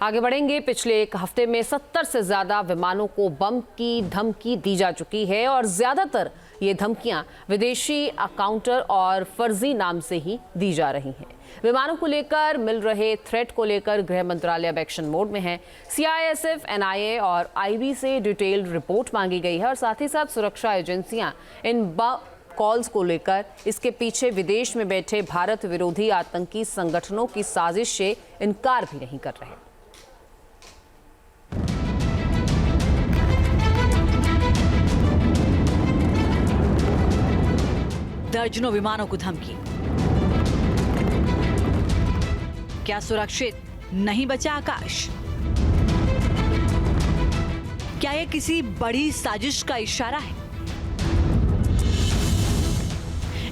आगे बढ़ेंगे। पिछले एक हफ्ते में 70 से ज्यादा विमानों को बम की धमकी दी जा चुकी है और ज्यादातर ये धमकियां विदेशी अकाउंटर और फर्जी नाम से ही दी जा रही हैं। विमानों को लेकर मिल रहे थ्रेट को लेकर गृह मंत्रालय अब एक्शन मोड में है। सीआईएसएफ, एनआईए और आईबी से डिटेल्ड रिपोर्ट मांगी गई है और साथ ही साथ सुरक्षा एजेंसियां इन कॉल्स को लेकर इसके पीछे विदेश में बैठे भारत विरोधी आतंकी संगठनों की साजिश से इनकार भी नहीं कर रहे। दर्जनों विमानों को धमकी। क्या सुरक्षित नहीं बचा आकाश? क्या यह किसी बड़ी साजिश का इशारा है?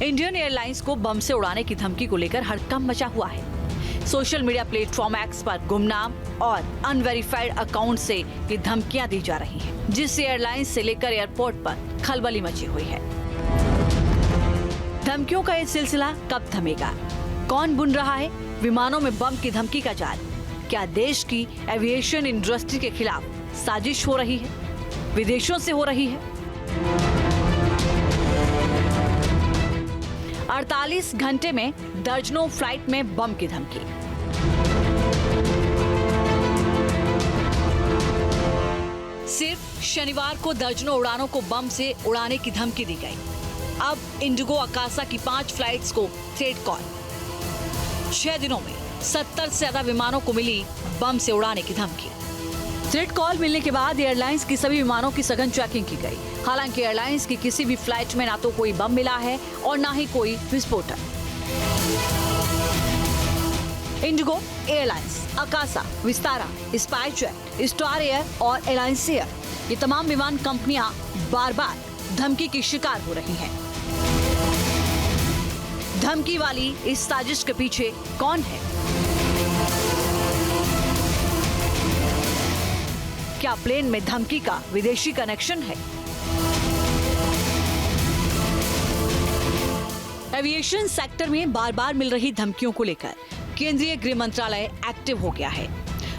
इंडियन एयरलाइंस को बम से उड़ाने की धमकी को लेकर हड़कंप मचा हुआ है। सोशल मीडिया प्लेटफॉर्म एक्स पर गुमनाम और अनवेरिफाइड अकाउंट से ये धमकियां दी जा रही हैं, जिससे एयरलाइंस से लेकर एयरपोर्ट पर खलबली मची हुई है। धमकियों का ये सिलसिला कब थमेगा? कौन बुन रहा है विमानों में बम की धमकी का जाल? क्या देश की एविएशन इंडस्ट्री के खिलाफ साजिश हो रही है? विदेशों से हो रही है? 48 घंटे में दर्जनों फ्लाइट में बम की धमकी। सिर्फ शनिवार को दर्जनों उड़ानों को बम से उड़ाने की धमकी दी गई। अब इंडिगो अकासा की 5 फ्लाइट्स को थ्रेट कॉल। 6 दिनों में 70 से ज्यादा विमानों को मिली बम से उड़ाने की धमकी। थ्रेट कॉल मिलने के बाद एयरलाइंस की सभी विमानों की सघन चेकिंग की गई। हालांकि एयरलाइंस की किसी भी फ्लाइट में ना तो कोई बम मिला है और ना ही कोई विस्फोटक। Indigo airlines, Akasa, Vistara, SpiceJet, star air और एलायंस एयर, ये तमाम विमान कंपनियां बार बार धमकी की शिकार हो रही हैं। धमकी वाली इस साजिश के पीछे कौन है? क्या प्लेन में धमकी का विदेशी कनेक्शन है? एविएशन सेक्टर में बार बार मिल रही धमकियों को लेकर केंद्रीय गृह मंत्रालय एक्टिव हो गया है।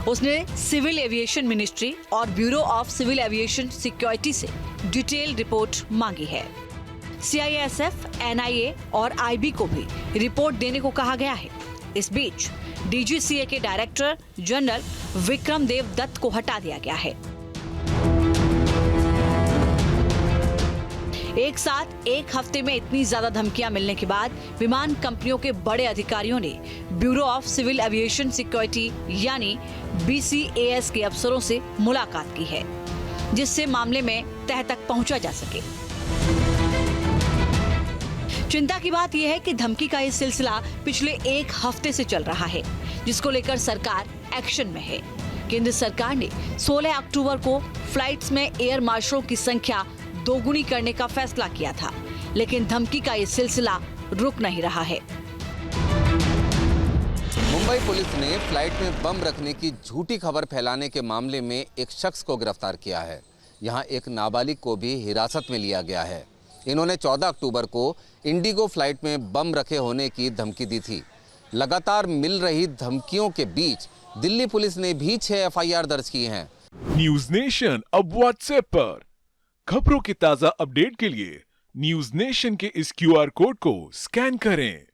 उसने सिविल एविएशन मिनिस्ट्री और bureau of civil aviation security से डिटेल रिपोर्ट मांगी है। सीआईएसएफ, एनआईए और आईबी को भी रिपोर्ट देने को कहा गया है। इस बीच डीजीसीए के डायरेक्टर जनरल विक्रम देव दत्त को हटा दिया गया है। एक साथ एक हफ्ते में इतनी ज्यादा धमकियां मिलने के बाद विमान कंपनियों के बड़े अधिकारियों ने bureau of civil aviation security यानी बीसीएएस के अफसरों से मुलाकात की है, जिससे मामले में तह तक पहुंचा जा सके। चिंता की बात यह है कि धमकी का ये सिलसिला पिछले एक हफ्ते से चल रहा है, जिसको लेकर सरकार एक्शन में है। केंद्र सरकार ने 16 अक्टूबर को फ्लाइट्स में एयर मार्शलों की संख्या दोगुनी करने का फैसला किया था, लेकिन धमकी का ये सिलसिला रुक नहीं रहा है। मुंबई पुलिस ने फ्लाइट में बम रखने की झूठी खबर फैलाने के मामले में एक शख्स को गिरफ्तार किया है। यहां एक नाबालिग को भी हिरासत में लिया गया है। इन्होंने 14 अक्टूबर को इंडिगो फ्लाइट में बम रखे होने की धमकी दी थी। लगातार मिल रही धमकियों के बीच दिल्ली पुलिस ने भी 6 एफआईआर दर्ज की हैं। न्यूज नेशन अब व्हाट्सएप पर खबरों की ताजा अपडेट के लिए न्यूज नेशन के इस क्यूआर कोड को स्कैन करें।